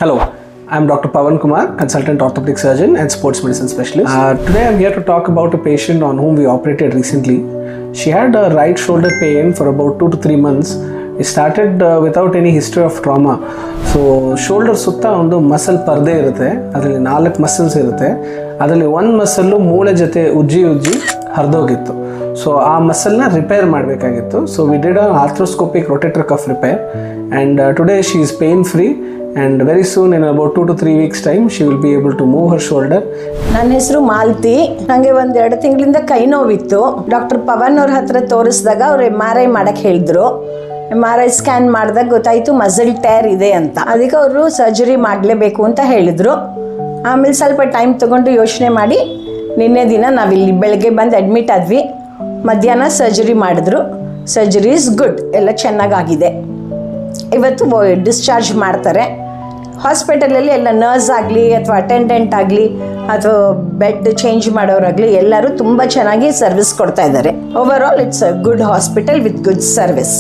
Hello, I'm Dr. Pawan Kumar, consultant orthopedic surgeon and sports medicine specialist. Today I'm here to talk about a patient on whom we operated recently. She had a right shoulder pain for about 2 to 3 months. It started without any history of trauma. So shoulder ಸುತ್ತ ಒಂದು muscle ಪರ್ದೆ ಇರುತ್ತೆ, ಅದರಲ್ಲಿ 4 muscles ಇರುತ್ತೆ. ಅದರಲ್ಲಿ ಒಂದು muscle ಮೂಳೆ ಜೊತೆ ಉಜ್ಜಿ ಹರಿದೋಗಿತ್ತು. ಸೊ ಆ ಮಸಲ್ನ ರಿಪೇರ್ ಮಾಡಬೇಕಾಗಿತ್ತು. So we did an arthroscopic rotator cuff repair and today she is pain free and very soon in about 2 to 3 weeks time she will be able to move her shoulder. ನನ್ನ ಹೆಸರು ಮಾಲತಿ. ನನಗೆ 1-2 ತಿಂಗಳಿಂದ ಕೈ ನೋವಿತ್ತು. Doctor Pavan ಅವ್ರ ಹತ್ರ ತೋರಿಸಿದಾಗ ಅವ್ರು MRI ಮಾಡಕ್ಕೆ ಹೇಳಿದ್ರು. MRI ಸ್ಕ್ಯಾನ್ ಮಾಡಿದಾಗ ಗೊತ್ತಾಯಿತು ಮಸಲ್ ಟೇರ್ ಇದೆ ಅಂತ. ಅದಕ್ಕೆ ಅವರು ಸರ್ಜರಿ ಮಾಡಲೇಬೇಕು ಅಂತ ಹೇಳಿದರು. ಆಮೇಲೆ ಸ್ವಲ್ಪ ಟೈಮ್ ತೊಗೊಂಡು ಯೋಚನೆ ಮಾಡಿ ನಿನ್ನೆ ದಿನ ನಾವಿಲ್ಲಿ ಬೆಳಗ್ಗೆ ಬಂದು ಅಡ್ಮಿಟ್ ಆದ್ವಿ. ಮಧ್ಯಾಹ್ನ ಸರ್ಜರಿ ಮಾಡಿದ್ರು. ಸರ್ಜರಿ ಇಸ್ ಗುಡ್, ಎಲ್ಲ ಚೆನ್ನಾಗಾಗಿದೆ. ಇವತ್ತು ಡಿಸ್ಚಾರ್ಜ್ ಮಾಡ್ತಾರೆ. ಹಾಸ್ಪಿಟಲಲ್ಲಿ ಎಲ್ಲ ನರ್ಸ್ ಆಗಲಿ ಅಥವಾ ಅಟೆಂಡೆಂಟ್ ಆಗಲಿ ಅಥವಾ ಬೆಡ್ ಚೇಂಜ್ ಮಾಡೋರಾಗಲಿ ಎಲ್ಲರೂ ತುಂಬ ಚೆನ್ನಾಗಿ ಸರ್ವಿಸ್ ಕೊಡ್ತಾ ಇದ್ದಾರೆ. Over all it's a good hospital with good service.